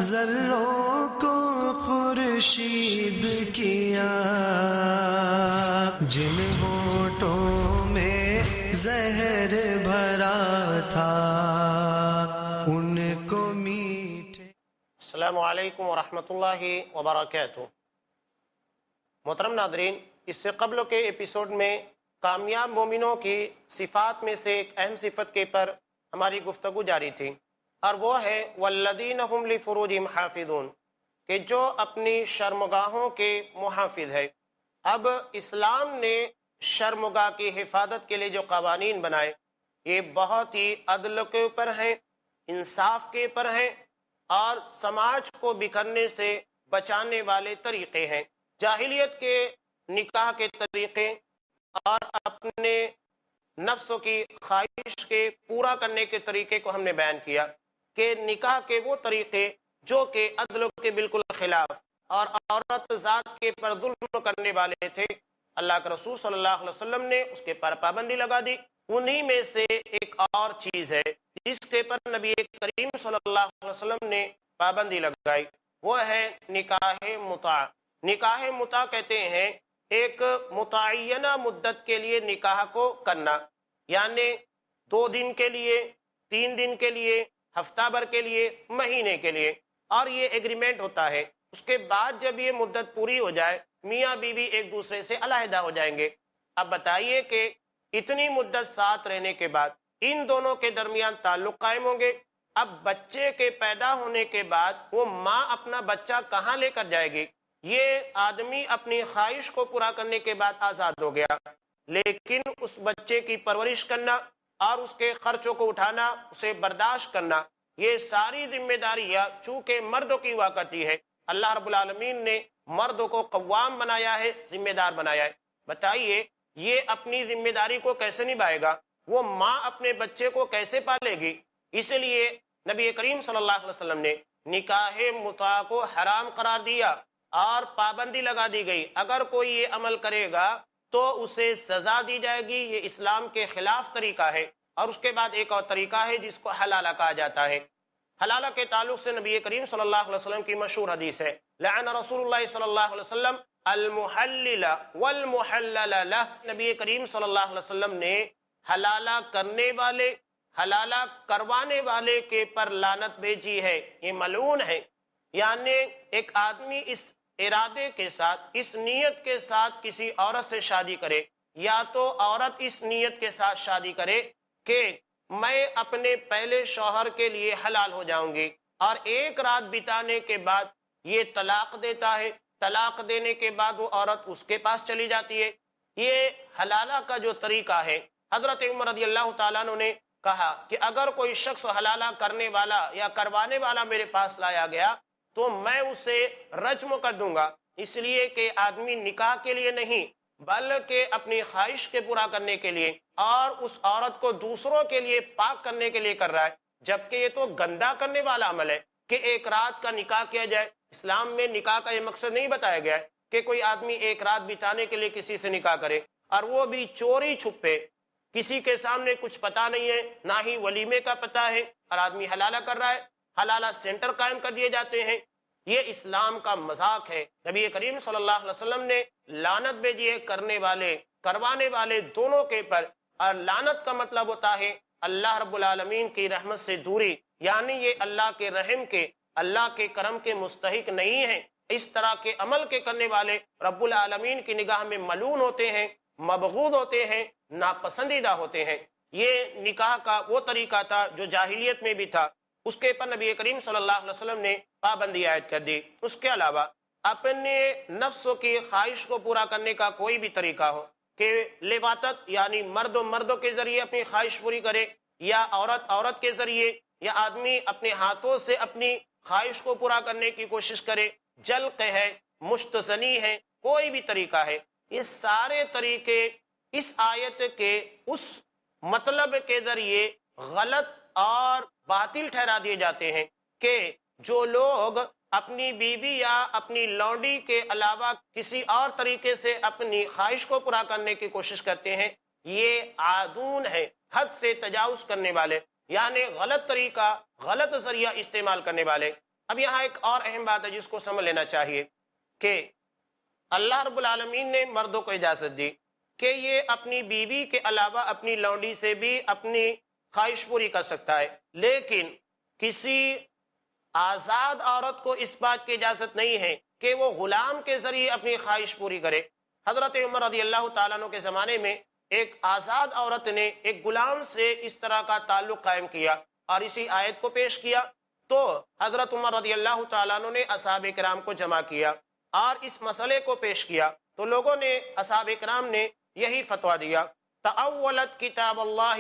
ذروں کو خورشید کیا، جن ہونٹوں میں زہر بھرا تھا ان کو میٹھے۔ السلام علیکم ورحمۃ اللہ وبرکاتہ۔ محترم ناظرین، اس سے قبل کے ایپیسوڈ میں کامیاب مومنوں کی صفات میں سے ایک اہم صفت کے پر ہماری گفتگو جاری تھی، اور وہ ہے والذین هم لفروجہم حافظون، کہ جو اپنی شرمگاہوں کے محافظ ہے۔ اب اسلام نے شرمگاہ کی حفاظت کے لیے جو قوانین بنائے، یہ بہت ہی عدل کے اوپر ہیں، انصاف کے اوپر ہیں، اور سماج کو بکھرنے سے بچانے والے طریقے ہیں۔ جاہلیت کے نکاح کے طریقے اور اپنے نفسوں کی خواہش کے پورا کرنے کے طریقے کو ہم نے بیان کیا کہ نکاح کے وہ طریقے جو کہ عدل کے بالکل خلاف اور عورت ذات کے پر ظلم کرنے والے تھے، اللہ کے رسول صلی اللہ علیہ وسلم نے اس کے پر پابندی لگا دی۔ انہی میں سے ایک اور چیز ہے جس کے پر نبی کریم صلی اللہ علیہ وسلم نے پابندی لگائی، وہ ہے نکاح متع۔ نکاح متع کہتے ہیں ایک متعینہ مدت کے لیے نکاح کو کرنا، یعنی 2 دن کے لیے، 3 دن کے لیے، ہفتہ بھر کے لیے، مہینے کے لیے، اور یہ ایگریمنٹ ہوتا ہے۔ اس کے بعد جب یہ مدت پوری ہو جائے، میاں بیوی ایک دوسرے سے علیحدہ ہو جائیں گے۔ اب بتائیے کہ اتنی مدت ساتھ رہنے کے بعد ان دونوں کے درمیان تعلق قائم ہوں گے۔ اب بچے کے پیدا ہونے کے بعد وہ ماں اپنا بچہ کہاں لے کر جائے گی؟ یہ آدمی اپنی خواہش کو پورا کرنے کے بعد آزاد ہو گیا، لیکن اس بچے کی پرورش کرنا اور اس کے خرچوں کو اٹھانا، اسے برداشت کرنا، یہ ساری ذمہ داریاں چونکہ مردوں کی ہوا کرتی ہے، اللہ رب العالمین نے مردوں کو قوام بنایا ہے، ذمہ دار بنایا ہے۔ بتائیے یہ اپنی ذمہ داری کو کیسے نبھائے گا؟ وہ ماں اپنے بچے کو کیسے پالے گی؟ اس لیے نبی کریم صلی اللہ علیہ وسلم نے نکاح متع کو حرام قرار دیا اور پابندی لگا دی گئی، اگر کوئی یہ عمل کرے گا تو اسے سزا دی جائے گی۔ یہ اسلام کے خلاف طریقہ ہے۔ اور اس کے بعد ایک اور طریقہ ہے جس کو حلالہ کہا جاتا ہے۔ حلالہ کے تعلق سے نبی کریم صلی اللہ علیہ وسلم کی مشہور حدیث ہے، لعن رسول اللہ صلی اللہ علیہ وسلم المحلل والمحلل لہ۔ نبی کریم صلی اللہ علیہ وسلم نے حلالہ کرنے والے، حلالہ کروانے والے کے پر لعنت بھیجی ہے، یہ ملعون ہے۔ یعنی ایک آدمی اس ارادے کے ساتھ، اس نیت کے ساتھ کسی عورت سے شادی کرے، یا تو عورت اس نیت کے ساتھ شادی کرے کہ میں اپنے پہلے شوہر کے لیے حلال ہو جاؤں گی، اور ایک رات بتانے کے بعد یہ طلاق دیتا ہے، طلاق دینے کے بعد وہ عورت اس کے پاس چلی جاتی ہے۔ یہ حلالہ کا جو طریقہ ہے، حضرت عمر رضی اللہ تعالیٰ عنہ نے کہا کہ اگر کوئی شخص حلالہ کرنے والا یا کروانے والا میرے پاس لایا گیا تو میں اسے رجم کر دوں گا، اس لیے کہ آدمی نکاح کے لیے نہیں بلکہ اپنی خواہش کے پورا کرنے کے لیے اور اس عورت کو دوسروں کے لیے پاک کرنے کے لیے کر رہا ہے، جبکہ یہ تو گندا کرنے والا عمل ہے کہ ایک رات کا نکاح کیا جائے۔ اسلام میں نکاح کا یہ مقصد نہیں بتایا گیا ہے کہ کوئی آدمی ایک رات بتانے کے لیے کسی سے نکاح کرے، اور وہ بھی چوری چھپے، کسی کے سامنے کچھ پتہ نہیں ہے، نہ ہی ولیمے کا پتہ ہے، اور آدمی حلالہ کر رہا ہے۔ حلالہ سینٹر قائم کر دیے جاتے ہیں۔ یہ اسلام کا مذاق ہے۔ نبی کریم صلی اللہ علیہ وسلم نے لعنت بھیجی ہے کرنے والے، کروانے والے دونوں کے پر، اور لعنت کا مطلب ہوتا ہے اللہ رب العالمین کی رحمت سے دوری، یعنی یہ اللہ کے رحم کے، اللہ کے کرم کے مستحق نہیں ہیں۔ اس طرح کے عمل کے کرنے والے رب العالمین کی نگاہ میں ملعون ہوتے ہیں، مبغوض ہوتے ہیں، ناپسندیدہ ہوتے ہیں۔ یہ نکاح کا وہ طریقہ تھا جو جاہلیت میں بھی تھا، اس کے پر نبی کریم صلی اللہ علیہ وسلم نے پابندی عائد کر دی۔ اس کے علاوہ اپنے نفسوں کی خواہش کو پورا کرنے کا کوئی بھی طریقہ ہو کہ لواطت، یعنی مردوں کے ذریعے اپنی خواہش پوری کرے، یا عورت کے ذریعے، یا آدمی اپنے ہاتھوں سے اپنی خواہش کو پورا کرنے کی کوشش کرے، جلق ہے، مشتزنی ہے، کوئی بھی طریقہ ہے، یہ سارے طریقے اس آیت کے اس مطلب کے ذریعے غلط اور باطل ٹھہرا دیے جاتے ہیں کہ جو لوگ اپنی بیوی یا اپنی لونڈی کے علاوہ کسی اور طریقے سے اپنی خواہش کو پورا کرنے کی کوشش کرتے ہیں، یہ عادون ہے، حد سے تجاوز کرنے والے، یعنی غلط طریقہ، غلط ذریعہ استعمال کرنے والے۔ اب یہاں ایک اور اہم بات ہے جس کو سمجھ لینا چاہیے کہ اللہ رب العالمین نے مردوں کو اجازت دی کہ یہ اپنی بیوی کے علاوہ اپنی لونڈی سے بھی اپنی خواہش پوری کر سکتا ہے، لیکن کسی آزاد عورت کو اس بات کی اجازت نہیں ہے کہ وہ غلام کے ذریعے اپنی خواہش پوری کرے۔ حضرت عمر رضی اللہ تعالیٰ عنہ کے زمانے میں ایک آزاد عورت نے ایک غلام سے اس طرح کا تعلق قائم کیا اور اسی آیت کو پیش کیا، تو حضرت عمر رضی اللہ تعالیٰ عنہ نے اصحاب کرام کو جمع کیا اور اس مسئلے کو پیش کیا، تو لوگوں نے، اصحاب کرام نے یہی فتویٰ دیا، تأولت کتاب اللہ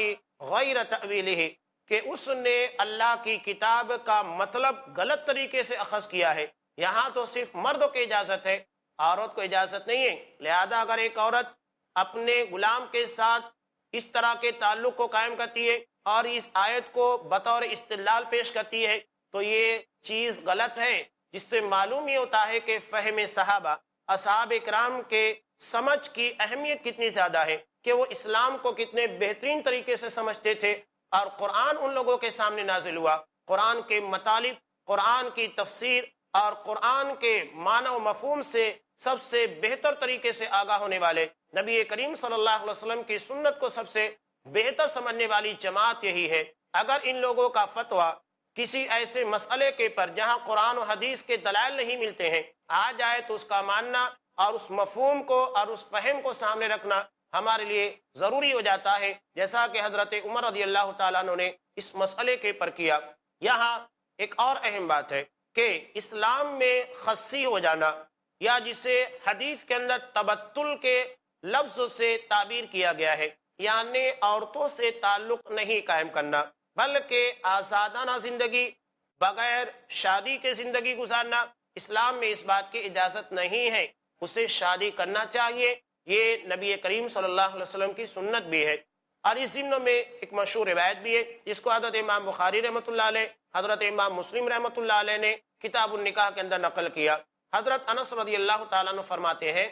غیر تأویلہ، کہ اس نے اللہ کی کتاب کا مطلب غلط طریقے سے اخذ کیا ہے۔ یہاں تو صرف مردوں کی اجازت ہے، عورت کو اجازت نہیں ہے، لہذا اگر ایک عورت اپنے غلام کے ساتھ اس طرح کے تعلق کو قائم کرتی ہے اور اس آیت کو بطور استدلال پیش کرتی ہے تو یہ چیز غلط ہے، جس سے معلوم یہ ہوتا ہے کہ فہم صحابہ، اصحاب کرام کے سمجھ کی اہمیت کتنی زیادہ ہے، کہ وہ اسلام کو کتنے بہترین طریقے سے سمجھتے تھے، اور قرآن ان لوگوں کے سامنے نازل ہوا، قرآن کے مطالب، قرآن کی تفسیر اور قرآن کے معنی و مفہوم سے سب سے بہتر طریقے سے آگاہ ہونے والے نبی کریم صلی اللہ علیہ وسلم کی سنت کو سب سے بہتر سمجھنے والی جماعت یہی ہے۔ اگر ان لوگوں کا فتویٰ کسی ایسے مسئلے کے پر جہاں قرآن و حدیث کے دلائل نہیں ملتے ہیں آ جائے تو اس کا ماننا اور اس مفہوم کو اور اس فہم کو سامنے رکھنا ہمارے لیے ضروری ہو جاتا ہے، جیسا کہ حضرت عمر رضی اللہ تعالیٰ عنہ نے اس مسئلے کے پر کیا۔ یہاں ایک اور اہم بات ہے کہ اسلام میں خصی ہو جانا، یا جسے حدیث کے اندر تبتل کے لفظ سے تعبیر کیا گیا ہے، یعنی عورتوں سے تعلق نہیں قائم کرنا بلکہ آزادانہ زندگی بغیر شادی کے زندگی گزارنا، اسلام میں اس بات کی اجازت نہیں ہے، اسے شادی کرنا چاہیے، یہ نبی کریم صلی اللہ علیہ وسلم کی سنت بھی ہے۔ اور اس ضمن میں ایک مشہور روایت بھی ہے جس کو حضرت امام بخاری رحمۃ اللہ علیہ، حضرت امام مسلم رحمۃ اللہ علیہ نے کتاب النکاح کے اندر نقل کیا۔ حضرت انس رضی اللہ تعالیٰ عنہ فرماتے ہیں،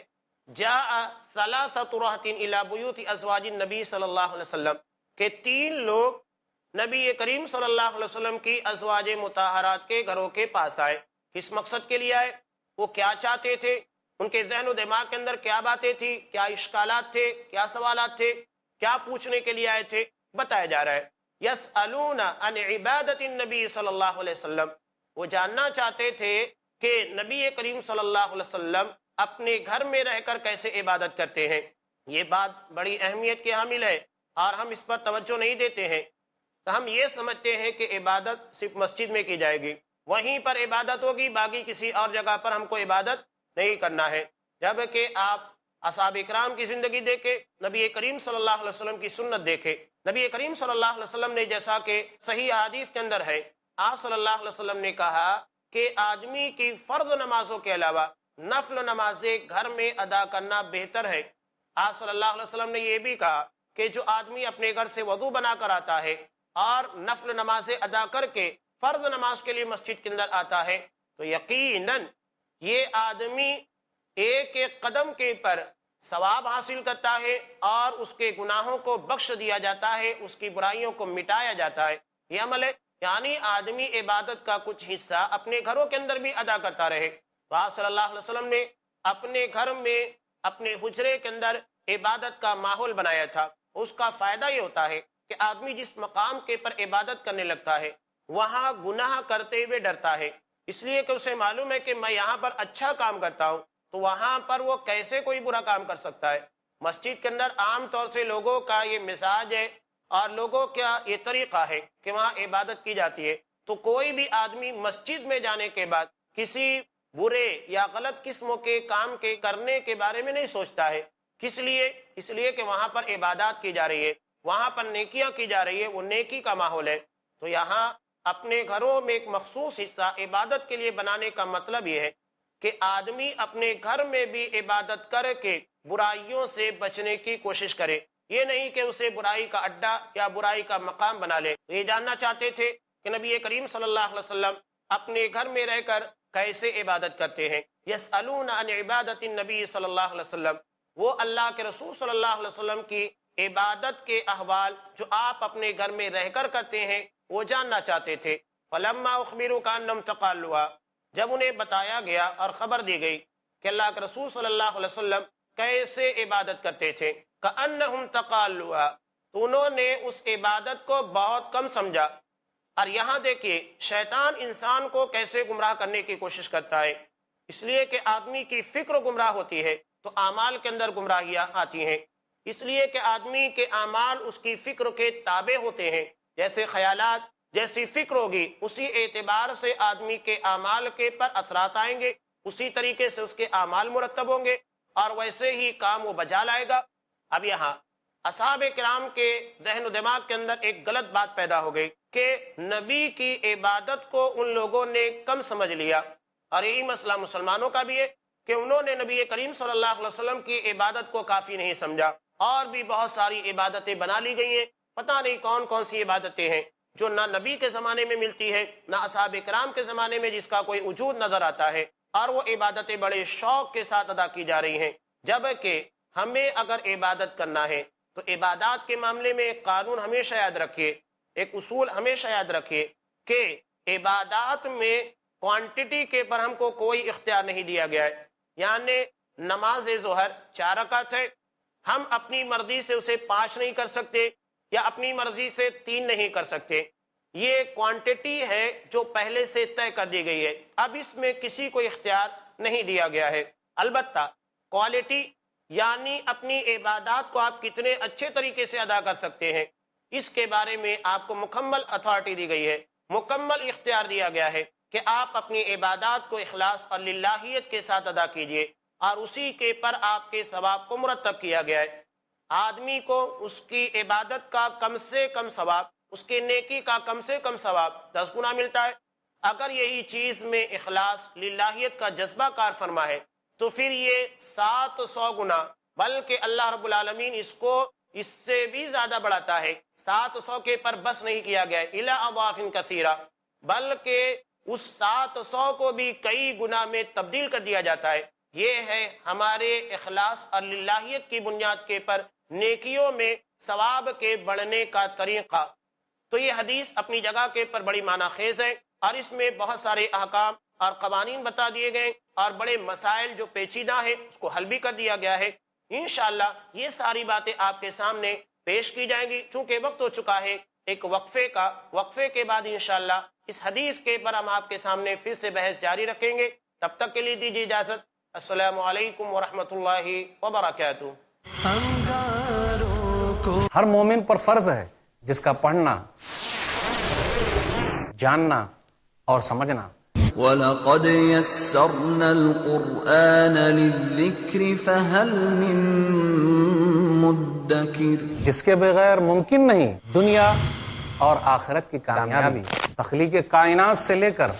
جاء ثلاثۃ رہط الی بیوت ازواج النبی صلی اللہ علیہ وسلم، کہ 3 لوگ نبی کریم صلی اللہ علیہ وسلم کی ازواج مطہرات کے گھروں کے پاس آئے۔ کس مقصد کے لیے آئے؟ وہ کیا چاہتے تھے؟ ان کے ذہن و دماغ کے اندر کیا باتیں تھی، کیا اشکالات تھے، کیا سوالات تھے، کیا پوچھنے کے لیے آئے تھے؟ بتایا جا رہا ہے، یسألون عن عبادت النبی صلی اللہ علیہ وسلم، وہ جاننا چاہتے تھے کہ نبی کریم صلی اللہ علیہ وسلم اپنے گھر میں رہ کر کیسے عبادت کرتے ہیں۔ یہ بات بڑی اہمیت کی حامل ہے اور ہم اس پر توجہ نہیں دیتے ہیں، تو ہم یہ سمجھتے ہیں کہ عبادت صرف مسجد میں کی جائے گی، وہیں پر عبادت ہوگی، باقی کسی اور جگہ پر ہم کو عبادت نہیں کرنا ہے، جبکہ آپ اصحاب اکرام کی زندگی دیکھیں، نبی کریم صلی اللہ علیہ وسلم کی سنت دیکھیں۔ نبی کریم صلی اللہ علیہ وسلم نے، جیسا کہ صحیح حدیث کے اندر ہے، آپ صلی اللہ علیہ وسلم نے کہا کہ آدمی کی فرض نمازوں کے علاوہ نفل نمازیں گھر میں ادا کرنا بہتر ہے۔ آپ صلی اللہ علیہ وسلم نے یہ بھی کہا کہ جو آدمی اپنے گھر سے وضو بنا کر آتا ہے اور نفل نمازیں ادا کر کے فرض نماز کے لیے مسجد کے اندر آتا ہے تو یقیناً یہ آدمی ایک ایک قدم کے پر ثواب حاصل کرتا ہے اور اس کے گناہوں کو بخش دیا جاتا ہے، اس کی برائیوں کو مٹایا جاتا ہے۔ یہ عمل ہے، یعنی آدمی عبادت کا کچھ حصہ اپنے گھروں کے اندر بھی ادا کرتا رہے۔ آپ صلی اللہ علیہ وسلم نے اپنے گھر میں، اپنے حجرے کے اندر عبادت کا ماحول بنایا تھا۔ اس کا فائدہ یہ ہوتا ہے کہ آدمی جس مقام کے پر عبادت کرنے لگتا ہے وہاں گناہ کرتے ہوئے ڈرتا ہے، اس لیے کہ اسے معلوم ہے کہ میں یہاں پر اچھا کام کرتا ہوں تو وہاں پر وہ کیسے کوئی برا کام کر سکتا ہے۔ مسجد کے اندر عام طور سے لوگوں کا یہ مزاج ہے اور لوگوں کا یہ طریقہ ہے کہ وہاں عبادت کی جاتی ہے، تو کوئی بھی آدمی مسجد میں جانے کے بعد کسی برے یا غلط قسم کے کام کے کرنے کے بارے میں نہیں سوچتا ہے۔ کس لیے؟ اس لیے کہ وہاں پر عبادات کی جا رہی ہے، وہاں پر نیکیاں کی جا رہی ہے، وہ نیکی کا ماحول ہے۔ تو یہاں اپنے گھروں میں ایک مخصوص حصہ عبادت کے لیے بنانے کا مطلب یہ ہے کہ آدمی اپنے گھر میں بھی عبادت کر کے برائیوں سے بچنے کی کوشش کرے، یہ نہیں کہ اسے برائی کا اڈا یا برائی کا مقام بنا لے۔ یہ جاننا چاہتے تھے کہ نبی کریم صلی اللہ علیہ وسلم اپنے گھر میں رہ کر کیسے عبادت کرتے ہیں۔ یسألون عن عبادت النبی صلی اللہ علیہ وسلم، وہ اللہ کے رسول صلی اللہ علیہ وسلم کی عبادت کے احوال جو آپ اپنے گھر میں رہ کر کرتے ہیں وہ جاننا چاہتے تھے۔ فلما اخبروا کانہم تقالوا، جب انہیں بتایا گیا اور خبر دی گئی کہ اللہ کے رسول صلی اللہ علیہ وسلم کیسے عبادت کرتے تھے، کانہم تقالوا، تو انہوں نے اس عبادت کو بہت کم سمجھا۔ اور یہاں دیکھیے شیطان انسان کو کیسے گمراہ کرنے کی کوشش کرتا ہے، اس لیے کہ آدمی کی فکر گمراہ ہوتی ہے تو اعمال کے اندر گمراہیاں آتی ہیں، اس لیے کہ آدمی کے اعمال اس کی فکر کے تابع ہوتے ہیں، جیسے خیالات جیسی فکر ہوگی اسی اعتبار سے آدمی کے اعمال کے پر اثرات آئیں گے، اسی طریقے سے اس کے اعمال مرتب ہوں گے اور ویسے ہی کام وہ بجا لائے گا۔ اب یہاں اصحاب کرام کے ذہن و دماغ کے اندر ایک غلط بات پیدا ہو گئی کہ نبی کی عبادت کو ان لوگوں نے کم سمجھ لیا، اور یہی مسئلہ مسلمانوں کا بھی ہے کہ انہوں نے نبی کریم صلی اللہ علیہ وسلم کی عبادت کو کافی نہیں سمجھا، اور بھی بہت ساری عبادتیں بنا لی گئی ہیں، پتہ نہیں کون کون سی عبادتیں ہیں جو نہ نبی کے زمانے میں ملتی ہے نہ اصحاب کرام کے زمانے میں جس کا کوئی وجود نظر آتا ہے، اور وہ عبادتیں بڑے شوق کے ساتھ ادا کی جا رہی ہیں۔ جبکہ ہمیں اگر عبادت کرنا ہے تو عبادات کے معاملے میں ایک قانون ہمیشہ یاد رکھیے، ایک اصول ہمیشہ یاد رکھیے کہ عبادات میں کوانٹٹی کے پر ہم کو کوئی اختیار نہیں دیا گیا ہے، یعنی نماز ظہر 4 رکعت ہے، ہم اپنی مرضی سے اسے 5 نہیں کر سکتے یا اپنی مرضی سے 3 نہیں کر سکتے، یہ کوانٹٹی ہے جو پہلے سے طے کر دی گئی ہے، اب اس میں کسی کو اختیار نہیں دیا گیا ہے۔ البتہ کوالٹی یعنی اپنی عبادات کو آپ کتنے اچھے طریقے سے ادا کر سکتے ہیں، اس کے بارے میں آپ کو مکمل اتھارٹی دی گئی ہے، مکمل اختیار دیا گیا ہے کہ آپ اپنی عبادات کو اخلاص اور للہیت کے ساتھ ادا کیجئے، اور اسی کے پر آپ کے ثواب کو مرتب کیا گیا ہے۔ آدمی کو اس کی عبادت کا کم سے کم ثواب، اس کے نیکی کا کم سے کم ثواب 10 گنا ملتا ہے۔ اگر یہی چیز میں اخلاص للہیت کا جذبہ کار فرما ہے تو پھر یہ 700 گنا، بلکہ اللہ رب العالمین اس کو اس سے بھی زیادہ بڑھاتا ہے، 700 کے پر بس نہیں کیا گیا ہے الی اضعاف کثیرہ، بلکہ اس 700 کو بھی کئی گنا میں تبدیل کر دیا جاتا ہے۔ یہ ہے ہمارے اخلاص اور للہیت کی بنیاد کے پر نیکیوں میں ثواب کے بڑھنے کا طریقہ۔ تو یہ حدیث اپنی جگہ کے پر بڑی معنی خیز ہے، اور اس میں بہت سارے احکام اور قوانین بتا دیے گئے، اور بڑے مسائل جو پیچیدہ ہیں اس کو حل بھی کر دیا گیا ہے۔ انشاءاللہ یہ ساری باتیں آپ کے سامنے پیش کی جائیں گی۔ چونکہ وقت ہو چکا ہے ایک وقفے کا، وقفے کے بعد انشاءاللہ اس حدیث کے پر ہم آپ کے سامنے پھر سے بحث جاری رکھیں گے۔ تب تک کے لیے دیجیے اجازت۔ السلام علیکم ورحمۃ اللہ وبرکاتہ۔ انگاروں کو ہر مومن پر فرض ہے جس کا پڑھنا، جاننا اور سمجھنا۔ وَلَقَدْ يَسَّرْنَا الْقُرْآنَ لِلذِّكْرِ فَهَلْ مِن مُدَّكِرٍ، جس کے بغیر ممکن نہیں دنیا اور آخرت کی کامیابی۔ تخلیق کائنات سے لے کر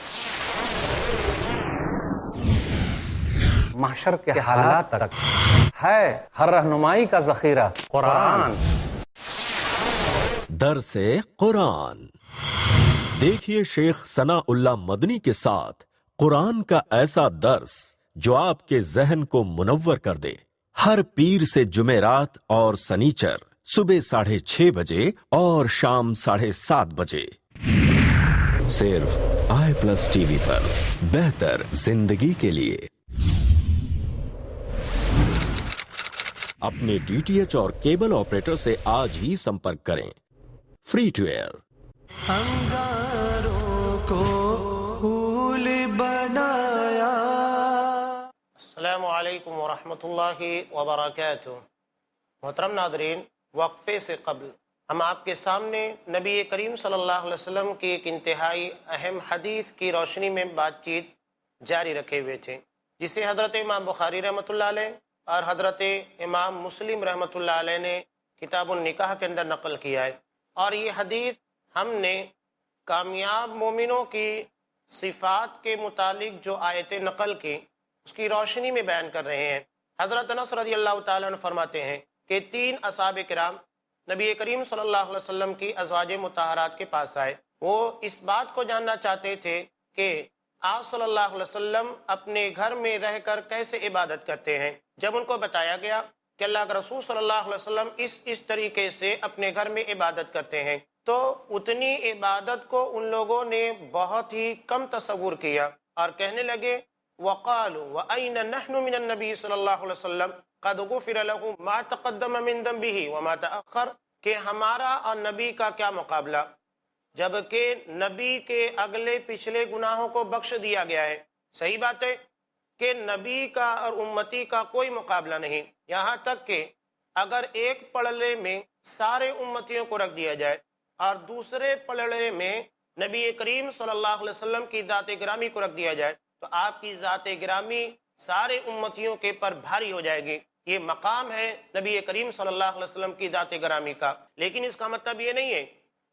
محشر کے حالات تک ہے ہر رہنمائی کا ذخیرہ قرآن۔ درس قرآن دیکھیے شیخ ثناء اللہ مدنی کے ساتھ قرآن کا ایسا درس جو آپ کے ذہن کو منور کر دے۔ ہر پیر سے جمعرات اور سنیچر صبح 6:30 بجے اور شام 7:30 بجے، صرف i+ TV پر، بہتر زندگی کے لیے۔ اپنے DTH اور کیبل آپریٹر سے آج ہی سمپرک کریں۔ Free to year. انگاروں کو پھول بنایا۔ السلام علیکم ورحمۃ اللہ وبرکاتہ۔ محترم ناظرین، وقفے سے قبل ہم آپ کے سامنے نبی کریم صلی اللہ علیہ وسلم کی ایک انتہائی اہم حدیث کی روشنی میں بات چیت جاری رکھے ہوئے تھے، جسے حضرت امام بخاری رحمۃ اللہ علیہ اور حضرت امام مسلم رحمۃ اللہ علیہ نے کتاب النکاح کے اندر نقل کیا ہے۔ اور یہ حدیث ہم نے کامیاب مومنوں کی صفات کے متعلق جو آیتیں نقل کی اس کی روشنی میں بیان کر رہے ہیں۔ حضرت انس رضی اللہ تعالیٰ عنہ فرماتے ہیں کہ 3 اصحاب کرام نبی کریم صلی اللہ علیہ وسلم کی ازواج مطہرات کے پاس آئے۔ وہ اس بات کو جاننا چاہتے تھے کہ آپ صلی اللہ علیہ وسلم اپنے گھر میں رہ کر کیسے عبادت کرتے ہیں۔ جب ان کو بتایا گیا کہ اللہ کے رسول صلی اللہ علیہ وسلم اس طریقے سے اپنے گھر میں عبادت کرتے ہیں تو اتنی عبادت کو ان لوگوں نے بہت ہی کم تصور کیا اور کہنے لگے وَقَالُوا وَأَيْنَ نَحْنُ مِنَ النَّبِي صلی اللہ علیہ وسلم قَدْ غُفِرَ لَهُ مَا تَقَدَّمَ مِن ذَنبِهِ وَمَا تَأَخَّرَ، کہ ہمارا اور نبی کا کیا مقابلہ، جبکہ نبی کے اگلے پچھلے گناہوں کو بخش دیا گیا ہے۔ صحیح بات ہے کہ نبی کا اور امتی کا کوئی مقابلہ نہیں، یہاں تک کہ اگر ایک پلڑے میں سارے امتیوں کو رکھ دیا جائے اور دوسرے پلڑے میں نبی کریم صلی اللہ علیہ وسلم کی ذات گرامی کو رکھ دیا جائے تو آپ کی ذات گرامی سارے امتیوں کے پر بھاری ہو جائے گی۔ یہ مقام ہے نبی کریم صلی اللہ علیہ وسلم کی ذات گرامی کا، لیکن اس کا مطلب یہ نہیں ہے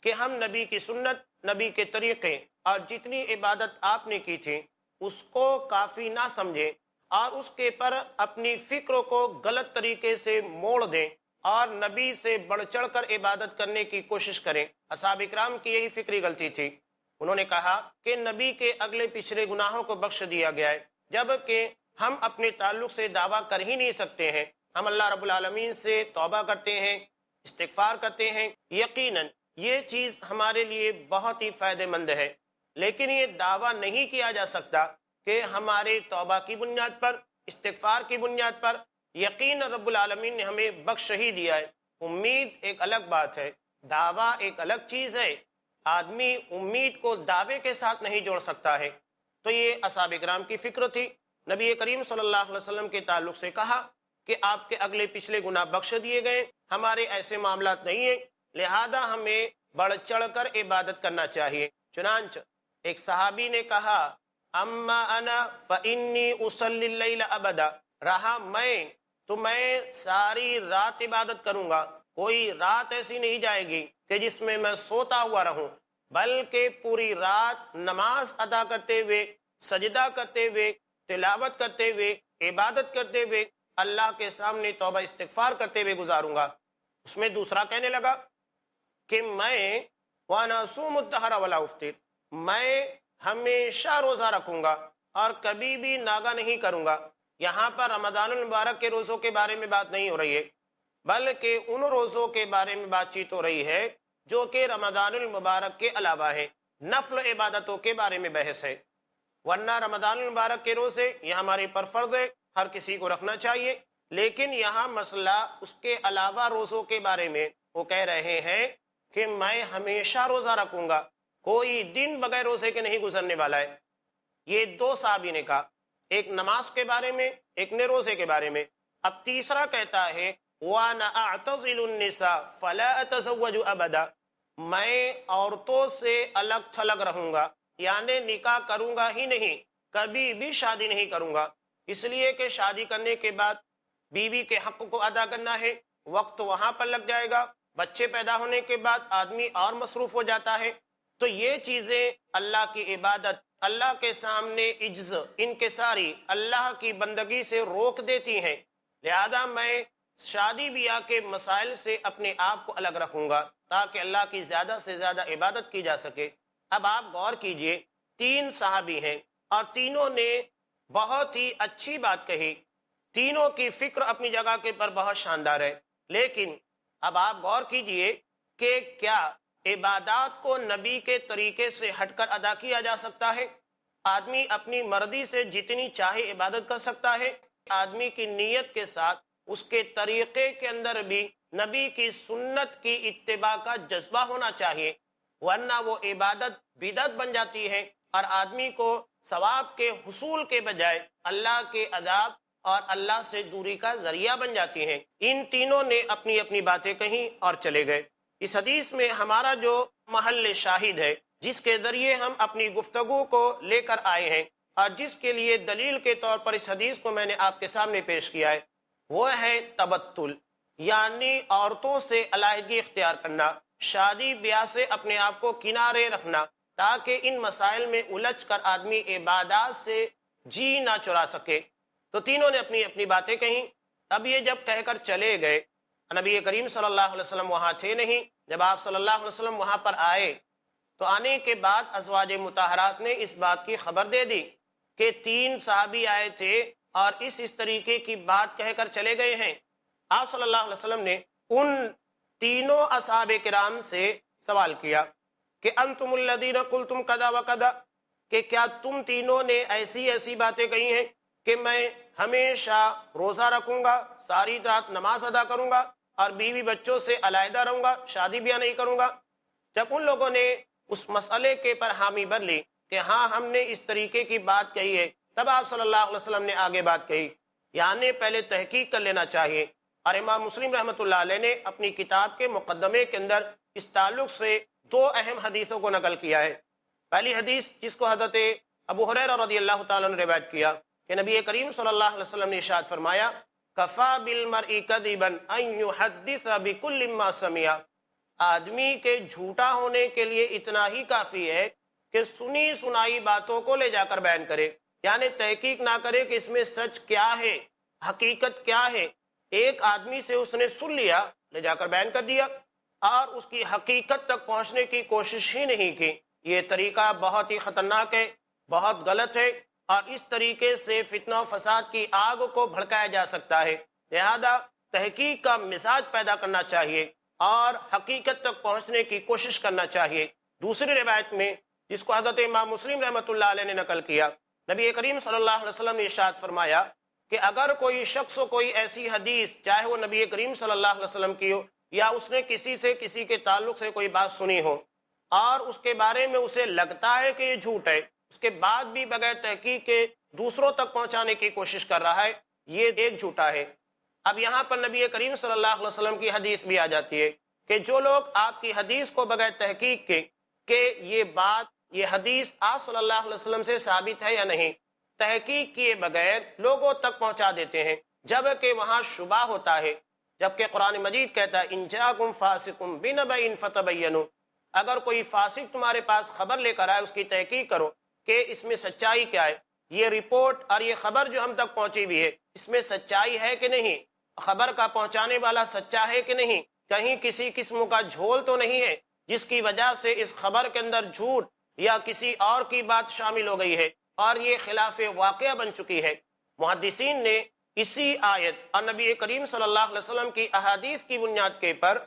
کہ ہم نبی کی سنت، نبی کے طریقے اور جتنی عبادت آپ نے کی تھی اس کو کافی نہ سمجھیں اور اس کے پر اپنی فکر کو غلط طریقے سے موڑ دیں اور نبی سے بڑھ چڑھ کر عبادت کرنے کی کوشش کریں۔ اصحاب اکرام کی یہی فکری غلطی تھی، انہوں نے کہا کہ نبی کے اگلے پچھلے گناہوں کو بخش دیا گیا ہے، جبکہ ہم اپنے تعلق سے دعویٰ کر ہی نہیں سکتے ہیں۔ ہم اللہ رب العالمین سے توبہ کرتے ہیں، استغفار کرتے ہیں، یقیناً یہ چیز ہمارے لیے بہت ہی فائدہ مند ہے، لیکن یہ دعویٰ نہیں کیا جا سکتا کہ ہمارے توبہ کی بنیاد پر، استغفار کی بنیاد پر یقین رب العالمین نے ہمیں بخش ہی دیا ہے۔ امید ایک الگ بات ہے، دعویٰ ایک الگ چیز ہے، آدمی امید کو دعوے کے ساتھ نہیں جوڑ سکتا ہے۔ تو یہ اصحاب کرام کی فکر تھی۔ نبی کریم صلی اللہ علیہ وسلم کے تعلق سے کہا کہ آپ کے اگلے پچھلے گناہ بخش دیے گئے، ہمارے ایسے معاملات نہیں ہیں، لہذا ہمیں بڑھ چڑھ کر عبادت کرنا چاہیے۔ چنانچہ ایک صحابی نے کہا اما انا فانی اصلی اللیل ابدا، رہا میں تو میں ساری رات عبادت کروں گا، کوئی رات ایسی نہیں جائے گی کہ جس میں میں سوتا ہوا رہوں، بلکہ پوری رات نماز ادا کرتے ہوئے، سجدہ کرتے ہوئے، تلاوت کرتے ہوئے، عبادت کرتے ہوئے، اللہ کے سامنے توبہ استغفار کرتے ہوئے گزاروں گا۔ اس میں دوسرا کہنے لگا کہ میں وانا اصوم الدہر ولا افطر، میں ہمیشہ روزہ رکھوں گا اور کبھی بھی ناگا نہیں کروں گا۔ یہاں پر رمضان المبارک کے روزوں کے بارے میں بات نہیں ہو رہی ہے، بلکہ ان روزوں کے بارے میں بات چیت ہو رہی ہے جو کہ رمضان المبارک کے علاوہ ہے، نفل عبادتوں کے بارے میں بحث ہے۔ ورنہ رمضان المبارک کے روزے یہ ہمارے پر فرض ہے، ہر کسی کو رکھنا چاہیے، لیکن یہاں مسئلہ اس کے علاوہ روزوں کے بارے میں وہ کہہ رہے ہیں کہ میں ہمیشہ روزہ رکھوں گا، کوئی دن بغیر روزے کے نہیں گزرنے والا ہے۔ یہ دو صحابی نے کہا، ایک نماز کے بارے میں، ایک نے روزے کے بارے میں۔ اب تیسرا کہتا ہے وَأَنَا أَعْتَزِلُ النِّسَاءَ فَلَا أَتَزَوَّجُ أَبَدًا، میں عورتوں سے الگ تھلگ رہوں گا، یعنی نکاح کروں گا ہی نہیں، کبھی بھی شادی نہیں کروں گا، اس لیے کہ شادی کرنے کے بعد بیوی کے حق کو ادا کرنا ہے، وقت وہاں پر لگ جائے گا، بچے پیدا ہونے کے بعد آدمی اور مصروف ہو جاتا ہے، تو یہ چیزیں اللہ کی عبادت، اللہ کے سامنے عجز، انکساری، اللہ کی بندگی سے روک دیتی ہیں۔ لہذا میں شادی بیاہ کے مسائل سے اپنے آپ کو الگ رکھوں گا تاکہ اللہ کی زیادہ سے زیادہ عبادت کی جا سکے۔ اب آپ غور کیجئے، تین صحابی ہیں اور تینوں نے بہت ہی اچھی بات کہی، تینوں کی فکر اپنی جگہ کے پر بہت شاندار ہے، لیکن اب آپ غور کیجئے کہ کیا عبادات کو نبی کے طریقے سے ہٹ کر ادا کیا جا سکتا ہے؟ آدمی اپنی مرضی سے جتنی چاہے عبادت کر سکتا ہے، آدمی کی نیت کے ساتھ اس کے طریقے کے اندر بھی نبی کی سنت کی اتباع کا جذبہ ہونا چاہیے، ورنہ وہ عبادت بدعت بن جاتی ہے اور آدمی کو ثواب کے حصول کے بجائے اللہ کے عذاب اور اللہ سے دوری کا ذریعہ بن جاتی ہیں۔ ان تینوں نے اپنی اپنی باتیں کہیں اور چلے گئے۔ اس حدیث میں ہمارا جو محل شاہد ہے، جس کے ذریعے ہم اپنی گفتگو کو لے کر آئے ہیں اور جس کے لیے دلیل کے طور پر اس حدیث کو میں نے آپ کے سامنے پیش کیا ہے، وہ ہے تبتل، یعنی عورتوں سے علیحدگی اختیار کرنا، شادی بیاہ سے اپنے آپ کو کنارے رکھنا تاکہ ان مسائل میں الجھ کر آدمی عبادات سے جی نہ چرا سکے۔ تو تینوں نے اپنی اپنی باتیں کہیں۔ اب یہ جب کہہ کر چلے گئے، نبی کریم صلی اللہ علیہ وسلم وہاں تھے نہیں۔ جب آپ صلی اللہ علیہ وسلم وہاں پر آئے تو آنے کے بعد ازواج مطہرات نے اس بات کی خبر دے دی کہ تین صحابی آئے تھے اور اس طریقے کی بات کہہ کر چلے گئے ہیں۔ آپ صلی اللہ علیہ وسلم نے ان تینوں اصحاب کرام سے سوال کیا کہ انتم الذین قلتم کذا و کذا، کہ کیا تم تینوں نے ایسی ایسی باتیں کہی ہیں کہ میں ہمیشہ روزہ رکھوں گا، ساری رات نماز ادا کروں گا اور بیوی بچوں سے علیحدہ رہوں گا، شادی بیاہ نہیں کروں گا؟ جب ان لوگوں نے اس مسئلے کے پر حامی بھر لی کہ ہاں ہم نے اس طریقے کی بات کہی ہے، تب آپ صلی اللہ علیہ وسلم نے آگے بات کہی، یعنی پہلے تحقیق کر لینا چاہیے۔ اور امام مسلم رحمۃ اللہ علیہ نے اپنی کتاب کے مقدمے کے اندر اس تعلق سے دو اہم حدیثوں کو نقل کیا ہے۔ پہلی حدیث جس کو حضرت ابو ہریرہ رضی اللہ تعالیٰ نے روایت کیا کہ نبی کریم صلی اللہ علیہ وسلم نے ارشاد فرمایا کفا بالمرء کذبا ان یحدث بکل ما سمع، آدمی کے جھوٹا ہونے کے لیے اتنا ہی کافی ہے کہ سنی سنائی باتوں کو لے جا کر بیان کرے، یعنی تحقیق نہ کرے کہ اس میں سچ کیا ہے، حقیقت کیا ہے۔ ایک آدمی سے اس نے سن لیا، لے جا کر بیان کر دیا اور اس کی حقیقت تک پہنچنے کی کوشش ہی نہیں کی۔ یہ طریقہ بہت ہی خطرناک ہے، بہت غلط ہے، اور اس طریقے سے فتنہ و فساد کی آگ کو بھڑکایا جا سکتا ہے۔ لہذا تحقیق کا مزاج پیدا کرنا چاہیے اور حقیقت تک پہنچنے کی کوشش کرنا چاہیے۔ دوسری روایت میں جس کو حضرت امام مسلم رحمۃ اللہ علیہ نے نقل کیا، نبی کریم صلی اللہ علیہ وسلم نے ارشاد فرمایا کہ اگر کوئی شخص کوئی ایسی حدیث، چاہے وہ نبی کریم صلی اللہ علیہ وسلم کی ہو یا اس نے کسی کے تعلق سے کوئی بات سنی ہو اور اس کے بارے میں اسے لگتا ہے کہ یہ جھوٹ ہے، اس کے بعد بھی بغیر تحقیق کے دوسروں تک پہنچانے کی کوشش کر رہا ہے، یہ ایک جھوٹا ہے۔ اب یہاں پر نبی کریم صلی اللہ علیہ وسلم کی حدیث بھی آ جاتی ہے کہ جو لوگ آپ کی حدیث کو بغیر تحقیق کے کہ یہ بات، یہ حدیث آپ صلی اللہ علیہ وسلم سے ثابت ہے یا نہیں، تحقیق کیے بغیر لوگوں تک پہنچا دیتے ہیں، جبکہ وہاں شبہ ہوتا ہے، جبکہ قرآن مجید کہتا ہے ان جاءکم فاسق بنبأ فتبینوا، اگر کوئی فاسق تمہارے پاس خبر لے کر آئے اس کی تحقیق کرو کہ اس میں سچائی کیا ہے، یہ رپورٹ اور یہ خبر جو ہم تک پہنچی ہوئی ہے اس میں سچائی ہے کہ نہیں، خبر کا پہنچانے والا سچا ہے کہ نہیں، کہیں کسی قسم کا جھول تو نہیں ہے جس کی وجہ سے اس خبر کے اندر جھوٹ یا کسی اور کی بات شامل ہو گئی ہے اور یہ خلاف واقعہ بن چکی ہے۔ محدثین نے اسی آیت اور نبی کریم صلی اللہ علیہ وسلم کی احادیث کی بنیاد کے پر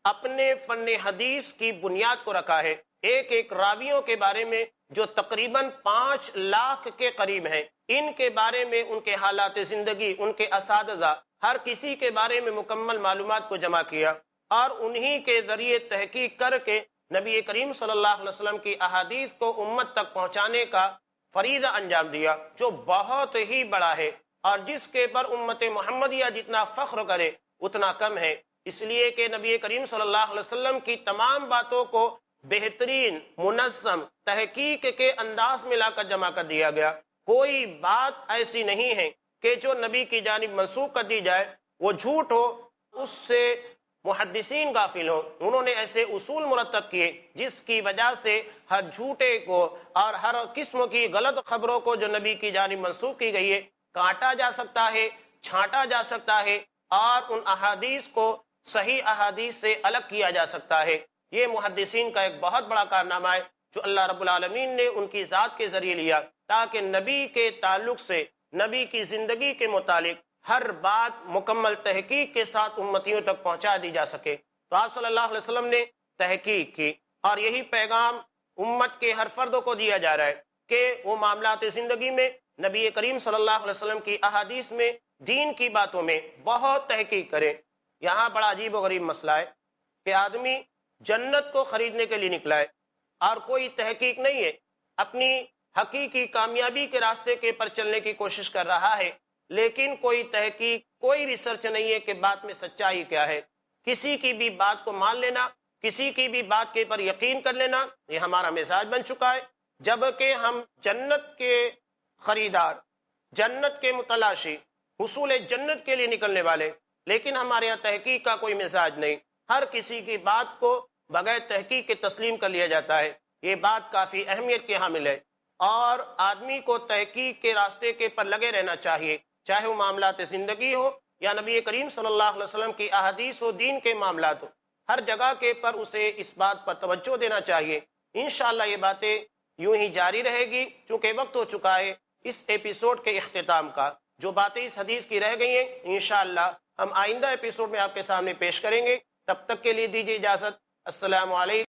اپنے فن حدیث کی بنیاد کو رکھا ہے۔ ایک ایک راویوں کے بارے میں جو تقریباً 5 لاکھ کے قریب ہیں، ان کے بارے میں، ان کے حالات زندگی، ان کے اساتذہ، ہر کسی کے بارے میں مکمل معلومات کو جمع کیا اور انہی کے ذریعے تحقیق کر کے نبی کریم صلی اللہ علیہ وسلم کی احادیث کو امت تک پہنچانے کا فریضہ انجام دیا، جو بہت ہی بڑا ہے اور جس کے پر امت محمدیہ جتنا فخر کرے اتنا کم ہے، اس لیے کہ نبی کریم صلی اللہ علیہ وسلم کی تمام باتوں کو بہترین منظم تحقیق کے انداز میں لا کر جمع کر دیا گیا۔ کوئی بات ایسی نہیں ہے کہ جو نبی کی جانب منسوخ کر دی جائے وہ جھوٹ ہو، اس سے محدثین غافل ہوں۔ انہوں نے ایسے اصول مرتب کیے جس کی وجہ سے ہر جھوٹے کو اور ہر قسم کی غلط خبروں کو جو نبی کی جانب منسوخ کی گئی ہے کاٹا جا سکتا ہے، چھانٹا جا سکتا ہے اور ان احادیث کو صحیح احادیث سے الگ کیا جا سکتا ہے۔ یہ محدثین کا ایک بہت بڑا کارنامہ ہے جو اللہ رب العالمین نے ان کی ذات کے ذریعے لیا، تاکہ نبی کے تعلق سے، نبی کی زندگی کے متعلق ہر بات مکمل تحقیق کے ساتھ امتیوں تک پہنچا دی جا سکے۔ تو آپ صلی اللہ علیہ وسلم نے تحقیق کی اور یہی پیغام امت کے ہر فرد کو دیا جا رہا ہے کہ وہ معاملات زندگی میں نبی کریم صلی اللہ علیہ وسلم کی احادیث میں، دین کی باتوں میں بہت تحقیق کرے۔ یہاں بڑا عجیب و غریب مسئلہ ہے کہ آدمی جنت کو خریدنے کے لیے نکلا ہے اور کوئی تحقیق نہیں ہے، اپنی حقیقی کامیابی کے راستے کے پر چلنے کی کوشش کر رہا ہے، لیکن کوئی تحقیق، کوئی ریسرچ نہیں ہے کہ بات میں سچائی کیا ہے۔ کسی کی بھی بات کو مان لینا، کسی کی بھی بات کے پر یقین کر لینا، یہ ہمارا مزاج بن چکا ہے، جبکہ ہم جنت کے خریدار، جنت کے متلاشی، حصول جنت کے لیے نکلنے والے، لیکن ہمارے یہاں تحقیق کا کوئی مزاج نہیں، ہر کسی کی بات کو بغیر تحقیق کے تسلیم کر لیا جاتا ہے۔ یہ بات کافی اہمیت کے حامل ہے اور آدمی کو تحقیق کے راستے کے پر لگے رہنا چاہیے، چاہے وہ معاملات زندگی ہو یا نبی کریم صلی اللہ علیہ وسلم کی احادیث و دین کے معاملات ہو، ہر جگہ کے پر اسے اس بات پر توجہ دینا چاہیے۔ انشاءاللہ یہ باتیں یوں ہی جاری رہے گی، چونکہ وقت ہو چکا ہے اس ایپیسوڈ کے اختتام کا۔ جو باتیں اس حدیث کی رہ گئی ہیں انشاءاللہ ہم آئندہ ایپیسوڈ میں آپ کے سامنے پیش کریں گے۔ تب تک کے لیے دیجیے اجازت۔ السلام علیکم۔